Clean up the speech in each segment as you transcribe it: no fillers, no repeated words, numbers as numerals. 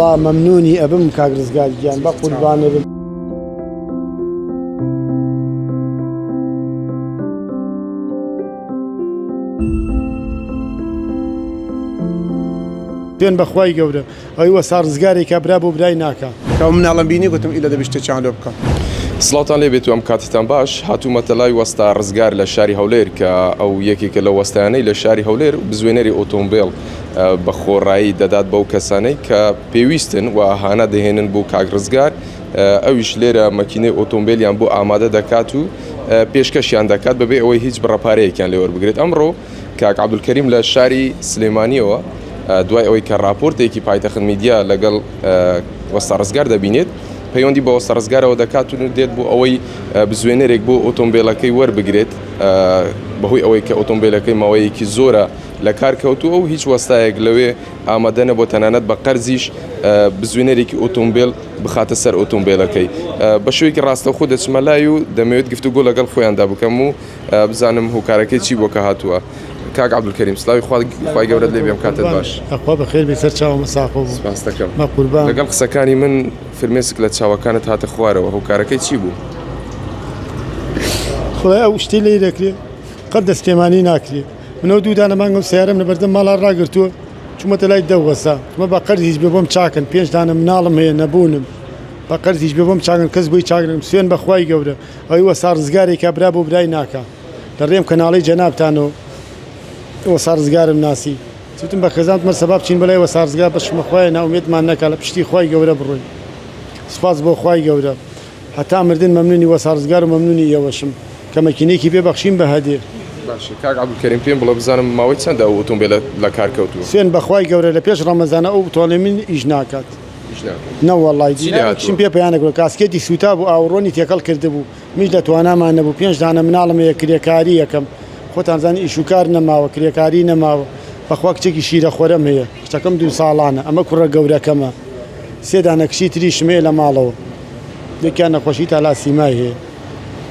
والله ممنوني أبم كاك رزقاج جان بقربان أبم بين بخواي جورة أيوة صار رزقاري كبراب وبراي ناكا كم نعلم بيني قلتم إلى دبشت شان لبكا سڵاتان لێ بێت و ئەم کاتتان باش هاتوومەتە لای وەستا ڕزگار لە شاری هەولێر کە ئەو یەکێکە لە وەستانەی لە شاری هەولێر بزوێنەری ئۆتۆمبیل بە خۆڕایی دەدات بەو کەسانەی کە پێویستن و ئاهانە دەهێنن بۆ کاک ڕزگار ئەویش لێرە مەکینەی ئۆتۆمبیلیان بۆ ئامادە دەکات و پێشکەشیان دەکات بەبێ ئەوەی هیچ بڕەپارەیەکیان لێوە بگرێت. ئەمڕۆ کاک عەبدولکەریم لە شاری سلێمانیەوە دوای ئەوەی کە راپۆرتێکی پایتەخت میدیا لەگەڵ وەستا ڕزگار دەبینێت پەیوەندی بە وەستا ڕزگارەوە دەکات و دێت بۆ ئەوەی بزوێنەرێک بۆ ئۆتۆمبیلەکەی وەربگرێت بەهۆی ئەوەی کە ئۆتۆمبیلەکەی ماوەیەکی زۆرە لە کار کەوتووە و هیچ وەستایەک لەوێ ئامادەنە بۆ تەنانەت بە قەرزیش بزوێنەرێکی ئۆتۆمبیل بخاتە سەر ئۆتۆمبیلەکەی بە شوەیەکی ڕاستەوخۆ دەچمە لای و دەمەوێت گفتوگۆ لەگەڵ خۆیاندا بکەم و بزانم هۆکارەکەی چی بۆ کە هاتووە. کاک عەبدولکەریم سڵاوی خوای گەورەت لێ بێم کاتت باش. ئەخوا بەخێر بێ سەر چاوە مەساقۆ سپاس دەکەم. مە قوربان. لەگەڵ قسەکانی من فرمێسک لە چاوەکانت هاتە خوارەوە هۆکارەکەی چی بوو؟ خۆی ئەو شتی لێ دەکرێت قەت دەستێمانی ناکرێت منەوە دوو دانە مانگەم سیارەم لە بەردەم ماڵا ڕاگرتووە چوومەتە لای دەوەسا چمە بە قەرزیش بێ بۆم چاکن 5 دانە مناڵم هەیە نەبوونم بە قەرزیش بێ بۆم چاکن کەس بۆی چاکرم سوێن بەخوای گەورە ئەوەی وەستا ڕزگارێکە برا بۆ برای ناکا دەڕێم کەناڵی جەنابتانەوە وەستا ڕزگارم ناسی چوتم بە خێزانتمە سەباب چین بەلای وەستا ڕزگار بەشمە خوایە ناومێدمان نەکا لە پشتی خوای گەورە بڕۆین سپاس بۆ خوای گەورە هەتا مردن مەمنونی وەستا ڕزگار و مەمنونی ئێوەشم کە مەکینەیەکی پێ بەخشین بە هەدێ. باشە کاک عەبدولکەریم پێم بڵێ بزانم ماوەی چەندە ئەو ئۆتۆمبیلە لە کار کەوتووە؟ سوێن بەخوای گەورە لە پێش ڕەمەزانە ئەو تۆڵێ من ئیش ناکات نە وەڵڵای چیم پێ پەیانەکرۆ کاسکێتی سوتا بوو ئاوڕۆنی تێکەڵ کردبوو میش لە توانامان نەبوو 5 دانە مناڵم هەیە کرێکاری یەکەم خۆتان زانی ئیشوکار نەماوە کرێکاری نەماوە بەخوا کچێکی شیرە خۆرەم هەیە کچەکەم 2 ساڵانە ئەمە کوڕە گەورەکەمە 3 دانە کشی تریشم هەیە لە ماڵەوە یەکیان نەخۆشی تالاسیمای هەیە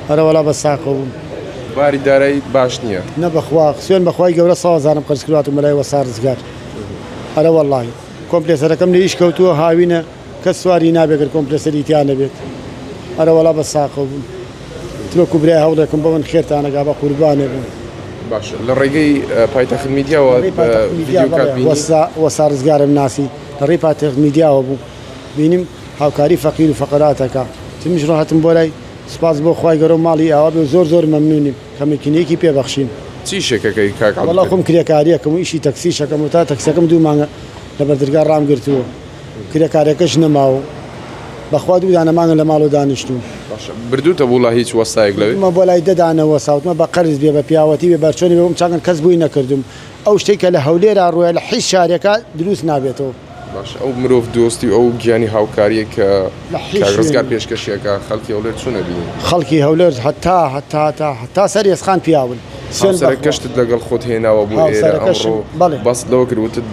هەرەوەڵا بە ساقە بووم باری دارایی باش نییە نە بەخوا سوێن بەخوای گەورە 100,000 قەرز کردواتم بەلای وەستا ڕزگار هەرە وەڵڵاهی کۆمپلێسەرەکەم لە ئیش کەوتووە هاوینە کەس سواری نابێت کۆمپلێسەری تیانە بێت هەرەوەڵا بە ساقە بووم ترۆکو برای هەوڵێکم بەون خێرتانەگا بە قوربانێ بووم. باش لە ڕێگەی پایتەخت میدیاوە وەستا ڕزگارم ناسی لە ڕێی پایتەخت میدیاوە بوو بینیم هاوکاری فەقیر و فەقەراتەکە تمیش ڕۆهاتم بۆ لای سپاس بۆ خوای گەورە و ماڵی ئاوا بێ زۆر مەمنونیم کە مەکینەیەکی پێبەخشین. چی شێکەکەی کاک عەبدولکەریم؟ وەڵا خۆم کرێکاریەکەم و ئیشی تەکسیشەکەم و تا تەکسەکەم 2 مانگە لە بەردرگا ڕامگرتووە کرێکارەکەش نەماوە بەخوا 2 دانە مانگە لە ماڵ و دانیشتوم. بردووتە بوو لە هیچ وەستایەک لەوێ؟ مە بۆ لای دەدانەوە ساوتمە بە قەرز بێ بە پیاوەتی بێ بەرچۆنی بێ بۆم چاکن کەس بووی نەکردم ئەو شتێکە لە هەولێرا ڕووە لە هیچ شارێکە دروست نابێتەوە. باش ئەو مرۆڤ دۆستی و ئەو گیانی هاوکاریە کە کاک ڕزگار پێشکەشیەکە خەڵکی هەولێر چۆنە بینی؟ خەڵکی هەولێر هەتا سەر ئێسخان پیاون هاوسەرەکەشتت لەگەڵ خۆت هێناوە بوو ئێرە ئەمڕۆ باس لەوە کردوتت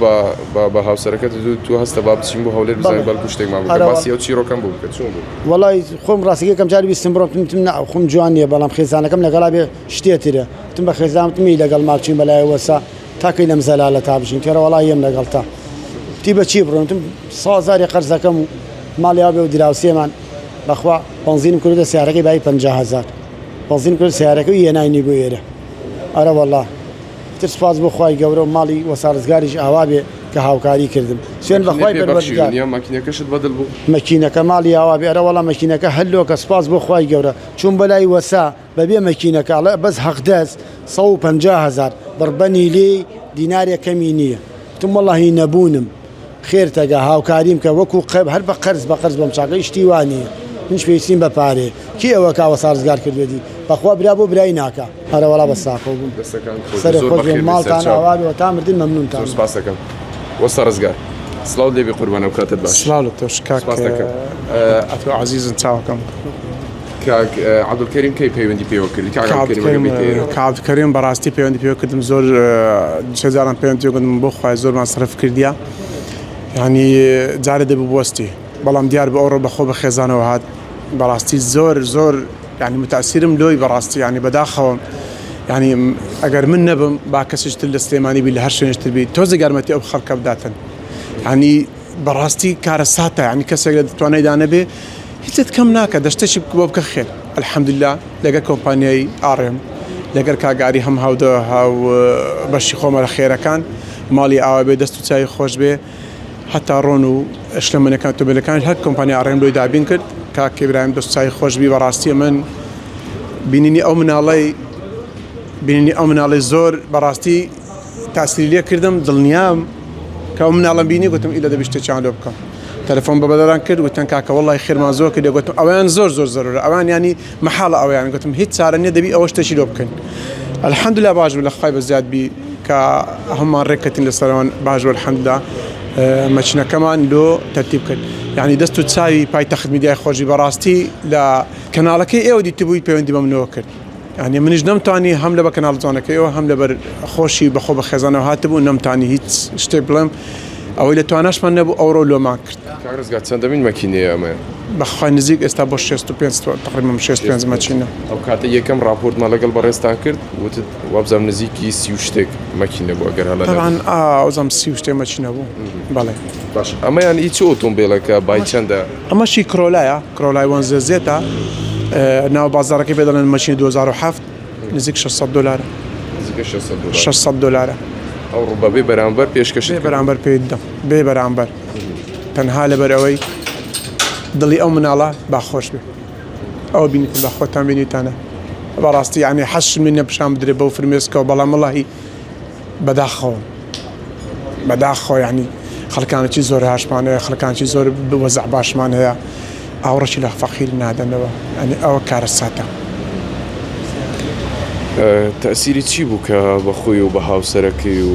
بە هاوسەرەکەت تو هەستە با بچین بۆ هەولێر بزانین بەڵکو شتێکمان بکە باسی ئەو چیرۆکەم بوو بکە چۆن بوو؟ وەڵای خۆم ڕاستیەکەم جاری ویستم بڕۆم خۆم جوان نییە بەڵام خێزانەکەم لەگەڵا بێ شتێترە تم بە خێزانتمی لەگەڵ ماچین بەلای وەسا تاکەی لەم زەلالە تا بژین تێرە وەڵای هێم لەگەڵ تا تی بەچی بڕۆنتم 100,000 قەرزەکەم و ماڵیا بێ و دراوسێمان بەخوا بەنزینم کردە سیارەکەی بای 50,000 بەنزین کرد سیارەکەی هێناینی بۆ ئێرە ئەرە وەڵا تر سپاس بۆ خوای گەورە و ماڵی وەستا ڕزگاریش ئاوا بێ کە هاوکاری کردم سوێن بەخوای پەروەردگار ماکینەکەشت بەدڵ بوو مەکینەکە ماڵی ئاوا بێ ئەرە وەڵا مەکینەکە هەلۆکە سپاس بۆ خوای گەورە چوون بەلای وەسا بەبێ مەکینەکە بەس حەقدەست 150,000 بڕبەنی لێ دینارێک کەمی نییە تم وەڵاهی نەبوونم خێرتەگە هاوکاریم کە وەکو هەر بە قەرز بەم چاکە شتی وانییە منش پێویستیم بە پارێ کی ئەوە کا وەستا ڕزگار کردوێتی بەخوا برا بۆ برای ناکە هەرەوەڵا بە ساقە بووم سەر خۆش ماڵتان ئاوابێەوە تا مردن مەمنونتان سپاس دەکەم وەستا ڕزگار سڵاو لێبێ قوربانە و کاتت باش سڵاو لە تۆش کاک ئەتۆ عەزیزن چاوەکەم کاک عەبدولکەریم کەی پەیوەندی پێوە کردی کاک عەبدولکەریم بەڕاستی پەیوەندی پێوە کردم زۆر چێزاران پەیوەندی کردم بۆ خوای زۆرمان سەرف کردیە یعنی جارێ دەبوو بوەستی بەڵام دیار بە ئەوڕۆ بەخۆ بە خێزانەوە هات بەڕاستی زۆر ینی متاسیرم لۆی بەڕاستی ینی بەداخەوەم ینی ئەگەر من نەبم با کەسیشتر لە سلێمانی بی لە هەر شوێنشتر بی تۆزە گەرمەتی ئەو خەڵکە بداتن ینی بەڕاستی کارە ساتە ینی کەسێک لە دەتوانێت دانەبێ هیچت کەم ناکە دەشتێکی بۆ بکە خێر الحەمدلله لەگەر کۆمپانیای ئاڕێم لەگەر کاگاری هەم هاودە هاو بەشی خۆمە لە خێرەکان ماڵی ئاوا بێ دەست و چای خۆش بێ هەتا ڕۆن و شلەمەنەکان تۆبلەکان هەر کۆمپانی ئاڕێم لۆی دابین کرد کاک ئیبراهیم دەست و چای خۆشبی بەڕاستی من بینینی ئەو مناڵی زۆر بەڕاستی تاسیری لێ کردم دڵنیام کە ئەو مناڵم بینی گوتم ئیلە دەبی شتێکیان لێ بکەم تەلەفۆن بە بەدەران کرد وتەن کاکە وەڵی خێرمان زۆر کردێ گوتم ئەویان زۆر زۆرە ئەوان ینی مەحاڵە ئەویان گوتم هیچ چارە نییە دەبی ئەوە شتێکی لۆ بکەین الحەمدلله باش بوو لە خی بەزیاد بی کە هەممان ڕێککەتین لەسەرەوەن باش بوو الحەمدلله مەچنەکەمان لۆ تەرتیب کرد یعنی دەست و چاوی پایتەخت میدیای خۆشی بەڕاستی لە کەناڵەکەی ئێوە دیتبووی پەیوەندی بەمنەوە کرد ینی منیش نەمتوانی هەم لە بە کەناڵ جوانەکەیەوە هەم لەبەر خۆشی بەخۆ بە خێزانەوە هاتبوو نەمتانی هیچ شتێک بڵێم ئەوەی لە تواناشمان نەبوو ئەوڕۆ لۆمان کرد کاگرزگا چەندەمین مەکینەیە ئەمە بەخوای نزیک ئێستا بۆ 65 تقریبا 65 مەچینە ئەو کاتە یەکەم راپۆرتمان لەگەڵ بەڕێستان کرد وتت وابزانم نزیکی 30 شتێک مەکینە بوو ئەگەر هەڵە طبعا ئەوزەم 30 شتێک مەچینە بوو بەڵێ باش ئەمەیان هیچ ئۆتۆمبیلەکە بای چەندە ئەمەشی کرۆلایە کرۆلای وەنزە زێتە ناو بازارەکەی پێ دەڵێن مەچینی 2007 نزیک 600 دلار 600 دلار ئەو ڕوبەبێ بەرامبەر پێشکەش بەرامبەر پێ دەم بێ بەرامبەر تەنها لەبەرەوەی دڵی ئەو مناڵە باخۆش بێ ئەوە بینیتن بە خۆتان بینیتانە بەڕاستی ینی حەش منە پیشان بدرێ بەو فرمێسکەوە بەڵام وەڵاهی بەداخەوە ینی خەڵکانێکی زۆر هاشمانەیە خەڵکانێکی زۆر وەزع باشمان هەیە ئاوڕەکی لە فەقیر نادەنەوە ئەنی ئەوە کارە ساتە تەسیری چی بوو کە بە خۆی و بە هاوسەرەکەی و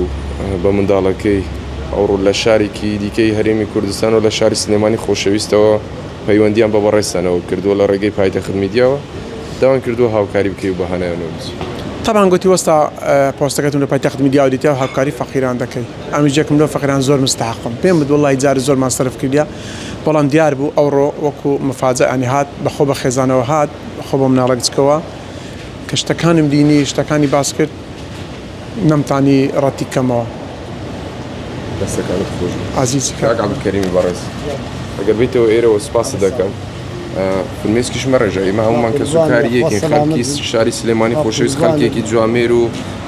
بە منداڵەکەی ئەوڕۆ لە شارێکی دیکەی هەرێمی کوردستان و لە شاری سلێمانی خۆشەویستەوە پەیوەندیان بە بەڕێستانەوە کردووە لە ڕێگەی پایتەخت میدیاوە داوان کردووە هاوکاری بکەی و بەهانایانەوە طبعا گوتی وەستا پۆستەکەتم لە پایتەخت میدیا و دیتەوە هاوکاری فەقیران دەکەی ئەمیش یەکم لەو فەقیران زۆر مستحقم پێم بد وەڵی جارە زۆرمان سەرف کردیا بەڵام دیار بوو ئەوڕۆ وەکو مفاجە ئەنی هات بەخۆ بە خێزانەوە هات بەخۆ بە مناڵە بچکەوە کە شتەکانم بینی شتەکانی باس کرد نەمتانی ڕەتی کەمەوە دەستەکانت خۆش عزیزی کاک عەبدولکەریمی بەڕێز ئەگەر بیتەوە ئێرەوە سوپاست دەکەم فرمێسکیش مەڕێژە ئێمە هەمومان کەس و کاریەکین خەڵکی شاری سلێمانی خۆشەویست خەڵکێکی جوامێر و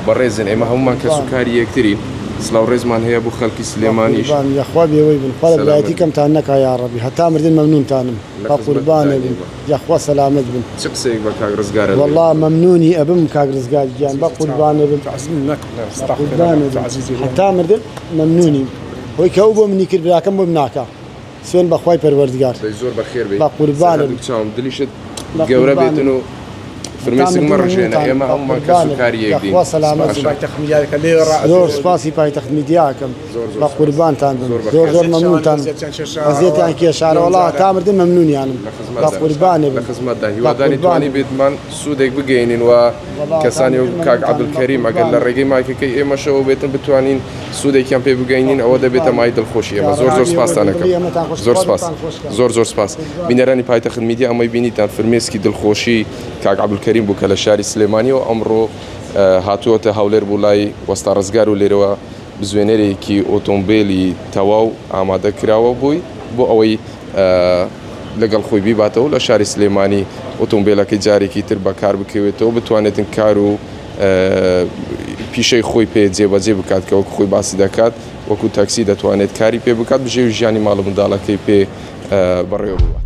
بەڕێزن ئێمە هەمومان کەس و کاری یەکترین سلااو ڕێزمان هەیە بۆ خەڵکی سلێمانیش یاخوا بێەوەی بن خوا لەلایەتی کەمتان نەکا یا ڕەبی هەتا مردن مەمنونتانم با قوربانە بن یاخوا سەلامەت بن چ قسەیەک بە کاک ڕزگارە والله مەمنونی ئەبم کاک ڕزگار گیان با قوربانە بن هەتا مردن مەمنونی هۆی کە ئەو بۆ منی کرد براکەم بۆ ناکە سوێن بەخوای پەروەردگار زۆر بەخێر بێت با قوربانە چاوم دلیشت گەورە بێتن و فرمێسک مەڕژێنە ئێمە هەمومان کەس و کاری یەکدین زۆر سپاسی پایتەخت میدیاکەم بە قوربانتان بن زۆر زۆر مەمنونتان ئەزیەتیان کێشارە وەڵا تا مردن مەمنونیانم بە قوربانە بن لە خزمەتدا هیواداری توانی بێتمان سوودێک بگەینین و کەسانی و کاک عەبدولکەریم ئەگەر لە ڕێگەی مایکەکەی ئێمەشەوە بێتن بتوانین سوودێکیان پێ بگەینین ئەوە دەبێتە مای دڵخۆشی ئێمە زۆر زۆر سپاستان دەکەم زۆر سپاس زۆر سپاس بینەرانی پایتەخت میدیا ئەمەی بینیتان فرمێسکی دڵخۆشی کاک عەبدولکەریم بوو کە لە شاری سلێمانی و ئەمڕۆ هاتووەتە هەولێر بوو لای وەستا ڕزگار و لێرەوە بزوێنەرێکی ئۆتۆمبیلی تەواو ئامادە کراوە بووی بۆ ئەوەی لەگەڵ خۆی بیباتەوە لە شاری سلێمانی ئۆتۆمبیلەکەی جارێکی تر بەکار بکەوێتەوە بتوانێتن کار و پیشەی خۆی پێ جێبەجێ بکات کە وەکو خۆی باسی دەکات وەکو تاکسی دەتوانێت کاری پێ بکات بژێوی ژیانی ماڵ منداڵەکەی پێ بەڕێوە بووە.